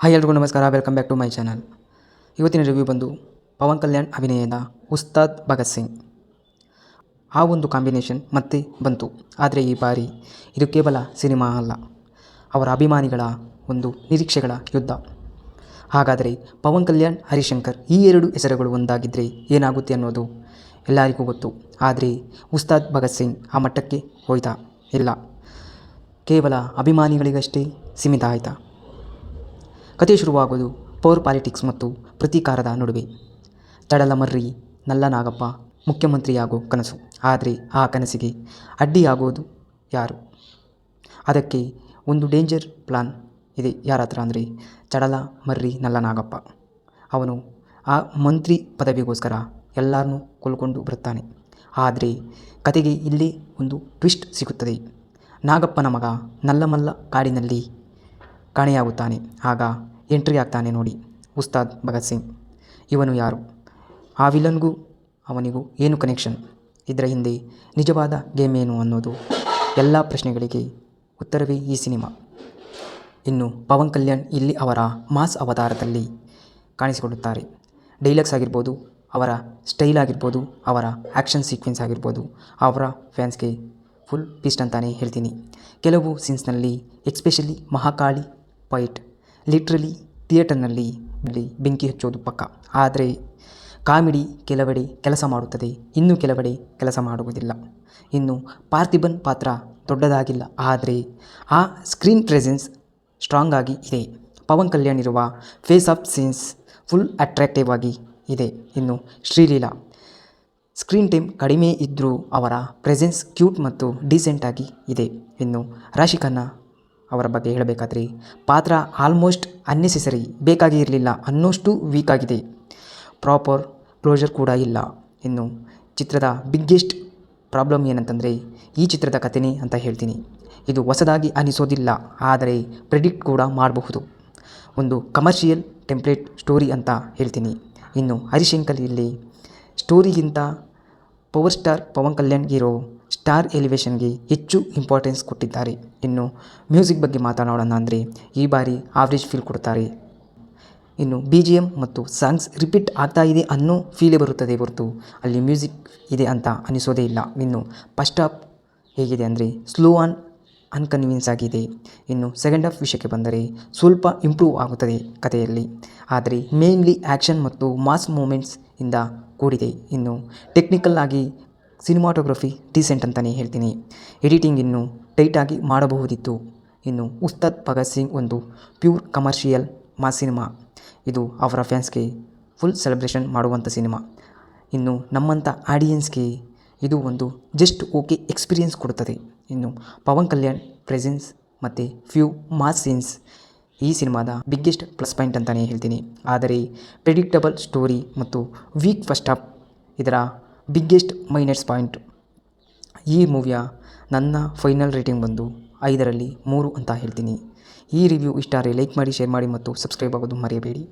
Hi ಎಲ್ರಿಗೂ ನಮಸ್ಕಾರ, welcome back to my channel. ಇವತ್ತಿನ ರಿವ್ಯೂ ಬಂದು ಪವನ್ ಕಲ್ಯಾಣ್ ಅಭಿನಯದ ಉಸ್ತಾದ್ ಭಗತ್ ಸಿಂಗ್. ಆ ಒಂದು ಕಾಂಬಿನೇಷನ್ ಮತ್ತೆ ಬಂತು. ಆದರೆ ಈ ಬಾರಿ ಇದು ಕೇವಲ ಸಿನಿಮಾ ಅಲ್ಲ, ಅವರ ಅಭಿಮಾನಿಗಳ ಒಂದು ನಿರೀಕ್ಷೆಗಳ ಯುದ್ಧ. ಹಾಗಾದರೆ ಪವನ್ ಕಲ್ಯಾಣ್, ಹರಿಶಂಕರ್ ಈ ಎರಡು ಹೆಸರುಗಳು ಒಂದಾಗಿದ್ದರೆ ಏನಾಗುತ್ತೆ ಅನ್ನೋದು ಎಲ್ಲರಿಗೂ ಗೊತ್ತು. ಆದರೆ ಉಸ್ತಾದ್ ಭಗತ್ ಸಿಂಗ್ ಆ ಮಟ್ಟಕ್ಕೆ ಹೋಯ್ತಾ? ಇಲ್ಲ, ಕೇವಲ ಅಭಿಮಾನಿಗಳಿಗಷ್ಟೇ ಸೀಮಿತ ಆಯಿತಾ? ಕತೆ ಶುರುವಾಗೋದು ಪವರ್ ಪಾಲಿಟಿಕ್ಸ್ ಮತ್ತು ಪ್ರತೀಕಾರದ ನಡುವೆ. ತಡಲಮರ್ರಿ ನಲ್ಲ ನಾಗಪ್ಪ ಮುಖ್ಯಮಂತ್ರಿಯಾಗೋ ಕನಸು. ಆದರೆ ಆ ಕನಸಿಗೆ ಅಡ್ಡಿಯಾಗೋದು ಯಾರು? ಅದಕ್ಕೆ ಒಂದು ಡೇಂಜರ್ ಪ್ಲಾನ್ ಇದೆ. ಯಾರ ಹತ್ರ ಅಂದರೆ ಚಡಲಮರ್ರಿ ನಲ್ಲ ನಾಗಪ್ಪ. ಅವನು ಆ ಮಂತ್ರಿ ಪದವಿಗೋಸ್ಕರ ಎಲ್ಲರನ್ನೂ ಕೊಲ್ಕೊಂಡು ಬರುತ್ತಾನೆ. ಆದರೆ ಕತೆಗೆ ಇಲ್ಲೇ ಒಂದು ಟ್ವಿಸ್ಟ್ ಸಿಗುತ್ತದೆ. ನಾಗಪ್ಪನ ಮಗ ನಲ್ಲಮಲ್ಲ ಕಾಡಿನಲ್ಲಿ ಕಾಣೆಯಾಗುತ್ತಾನೆ. ಆಗ ಎಂಟ್ರಿ ಆಗ್ತಾನೆ ನೋಡಿ ಉಸ್ತಾದ್ ಭಗತ್ ಸಿಂಗ್. ಇವನು ಯಾರು? ಆ ವಿಲನ್ಗೂ ಅವನಿಗೂ ಏನು ಕನೆಕ್ಷನ್? ಇದರ ಹಿಂದೆ ನಿಜವಾದ ಗೇಮ್ ಏನು ಅನ್ನೋದು ಎಲ್ಲ ಪ್ರಶ್ನೆಗಳಿಗೆ ಉತ್ತರವೇ ಈ ಸಿನಿಮಾ. ಇನ್ನು ಪವನ್ ಕಲ್ಯಾಣ್ ಇಲ್ಲಿ ಅವರ ಮಾಸ್ ಅವತಾರದಲ್ಲಿ ಕಾಣಿಸಿಕೊಳ್ಳುತ್ತಾರೆ. ಡೈಲಾಗ್ಸ್ ಆಗಿರ್ಬೋದು, ಅವರ ಸ್ಟೈಲ್ ಆಗಿರ್ಬೋದು, ಅವರ ಆ್ಯಕ್ಷನ್ ಸೀಕ್ವೆನ್ಸ್ ಆಗಿರ್ಬೋದು, ಅವರ ಫ್ಯಾನ್ಸ್ಗೆ ಫುಲ್ ಪೀಸ್ಟ್ ಅಂತಲೇ ಹೇಳ್ತೀನಿ. ಕೆಲವು ಸೀನ್ಸ್ನಲ್ಲಿ ಎಸ್ಪೆಷಲಿ ಮಹಾಕಾಳಿ ಫೈಟ್ ಲಿಟ್ರಲಿ ಥಿಯೇಟರ್ನಲ್ಲಿ ಬೆಂಕಿ ಹಚ್ಚೋದು ಪಕ್ಕ. ಆದರೆ ಕಾಮಿಡಿ ಕೆಲವೆಡೆ ಕೆಲಸ ಮಾಡುತ್ತದೆ, ಇನ್ನು ಕೆಲವೆಡೆ ಕೆಲಸ ಮಾಡುವುದಿಲ್ಲ. ಇನ್ನು ಪಾರ್ಥಿಬನ್ ಪಾತ್ರ ದೊಡ್ಡದಾಗಿಲ್ಲ, ಆದರೆ ಆ ಸ್ಕ್ರೀನ್ ಪ್ರೆಸೆನ್ಸ್ ಸ್ಟ್ರಾಂಗ್ ಆಗಿ ಇದೆ. ಪವನ್ ಕಲ್ಯಾಣ್ ಇರುವ face off scenes full attractive ಆಗಿ ಇದೆ. ಇನ್ನು ಶ್ರೀಲೀಲಾ ಸ್ಕ್ರೀನ್ ಟೈಮ್ ಕಡಿಮೆ ಇದ್ದರೂ ಅವರ ಪ್ರೆಸೆನ್ಸ್ ಕ್ಯೂಟ್ ಮತ್ತು ಡೀಸೆಂಟಾಗಿ ಇದೆ. ಇನ್ನು ರಾಶಿ ಖನ್ನಾ ಅವರ ಬಗ್ಗೆ ಹೇಳಬೇಕಾದ್ರೆ ಪಾತ್ರ ಆಲ್ಮೋಸ್ಟ್ ಅನ್ನೆಸೆಸರಿ, ಬೇಕಾಗಿ ಇರಲಿಲ್ಲ ಅನ್ನೋಷ್ಟು ವೀಕ್ ಆಗಿದೆ. ಪ್ರಾಪರ್ ಕ್ಲೋಜರ್ ಕೂಡ ಇಲ್ಲ. ಇನ್ನು ಚಿತ್ರದ ಬಿಗ್ಗೆಸ್ಟ್ ಪ್ರಾಬ್ಲಮ್ ಏನಂತಂದರೆ ಈ ಚಿತ್ರದ ಕಥೆನೇ ಅಂತ ಹೇಳ್ತೀನಿ. ಇದು ಹೊಸದಾಗಿ ಅನಿಸೋದಿಲ್ಲ, ಆದರೆ ಪ್ರೆಡಿಕ್ಟ್ ಕೂಡ ಮಾಡಬಹುದು. ಒಂದು ಕಮರ್ಷಿಯಲ್ ಟೆಂಪ್ಲೇಟ್ ಸ್ಟೋರಿ ಅಂತ ಹೇಳ್ತೀನಿ. ಇನ್ನು ಹರಿಶಂಕರ್ ಇಲ್ಲಿ ಸ್ಟೋರಿಗಿಂತ ಪವರ್ ಸ್ಟಾರ್ ಪವನ್ ಕಲ್ಯಾಣ್ಗಿರೋ ಸ್ಟಾರ್ ಎಲಿವೇಷನ್ಗೆ ಹೆಚ್ಚು ಇಂಪಾರ್ಟೆನ್ಸ್ ಕೊಟ್ಟಿದ್ದಾರೆ. ಇನ್ನು ಮ್ಯೂಸಿಕ್ ಬಗ್ಗೆ ಮಾತನಾಡೋಣ ಅಂದರೆ ಈ ಬಾರಿ ಆವ್ರೇಜ್ ಫೀಲ್ ಕೊಡ್ತಾರೆ. ಇನ್ನು BGM ಮತ್ತು ಸಾಂಗ್ಸ್ ರಿಪೀಟ್ ಆಗ್ತಾ ಇದೆ ಅನ್ನೋ ಫೀಲೇ ಬರುತ್ತದೆ ಹೊರತು ಅಲ್ಲಿ ಮ್ಯೂಸಿಕ್ ಇದೆ ಅಂತ ಅನಿಸೋದೇ ಇಲ್ಲ. ಇನ್ನು ಫಸ್ಟ್ ಹಾಫ್ ಹೇಗಿದೆ ಅಂದರೆ ಸ್ಲೋ ಆನ್ ಅನ್ಕನ್ವಿನ್ಸ್ ಆಗಿದೆ. ಇನ್ನು ಸೆಕೆಂಡ್ ಹಾಫ್ ವಿಷಯಕ್ಕೆ ಬಂದರೆ ಸ್ವಲ್ಪ ಇಂಪ್ರೂವ್ ಆಗುತ್ತದೆ ಕಥೆಯಲ್ಲಿ, ಆದರೆ ಮೇನ್ಲಿ ಆ್ಯಕ್ಷನ್ ಮತ್ತು ಮಾಸ್ ಮೂಮೆಂಟ್ಸ್ ಇಂದ ಕೂಡಿದೆ. ಇನ್ನು ಟೆಕ್ನಿಕಲ್ ಆಗಿ ಸಿನಿಮಾಟೋಗ್ರಫಿ ಡೀಸೆಂಟ್ ಅಂತಲೇ ಹೇಳ್ತೀನಿ. ಎಡಿಟಿಂಗ್ ಇನ್ನೂ ಟೈಟಾಗಿ ಮಾಡಬಹುದಿತ್ತು. ಇನ್ನು ಉಸ್ತಾದ್ ಭಗತ್ ಸಿಂಗ್ ಒಂದು ಪ್ಯೂರ್ ಕಮರ್ಷಿಯಲ್ ಮಾಸ್ ಸಿನಿಮಾ. ಇದು ಅವರ ಫ್ಯಾನ್ಸ್ಗೆ ಫುಲ್ ಸೆಲೆಬ್ರೇಷನ್ ಮಾಡುವಂಥ ಸಿನಿಮಾ. ಇನ್ನು ನಮ್ಮಂಥ ಆಡಿಯನ್ಸ್ಗೆ ಇದು ಒಂದು ಜಸ್ಟ್ ಓಕೆ ಎಕ್ಸ್ಪೀರಿಯನ್ಸ್ ಕೊಡುತ್ತದೆ. ಇನ್ನು ಪವನ್ ಕಲ್ಯಾಣ್ ಪ್ರೆಸೆನ್ಸ್ ಮತ್ತು ಫ್ಯೂ ಮಾಸ್ ಸೀನ್ಸ್ ಈ ಸಿನಿಮಾದ ಬಿಗ್ಗೆಸ್ಟ್ ಪ್ಲಸ್ ಪಾಯಿಂಟ್ ಅಂತಲೇ ಹೇಳ್ತೀನಿ. ಆದರೆ ಪ್ರೆಡಿಕ್ಟಬಲ್ ಸ್ಟೋರಿ ಮತ್ತು ವೀಕ್ ಫಸ್ಟ್ ಹಾಫ್ ಇದರ ಬಿಗ್ಗೆಸ್ಟ್ ಮೈನಸ್ ಪಾಯಿಂಟ್. ಈ ಮೂವಿಯ ನನ್ನ ಫೈನಲ್ ರೇಟಿಂಗ್ ಬಂದು 5ರಲ್ಲಿ 3 ಅಂತ ಹೇಳ್ತೀನಿ. ಈ ರಿವ್ಯೂ ಇಷ್ಟ ಆದರೆ ಲೈಕ್ ಮಾಡಿ, ಶೇರ್ ಮಾಡಿ ಮತ್ತು ಸಬ್ಸ್ಕ್ರೈಬ್ ಆಗೋದು ಮರೆಯಬೇಡಿ.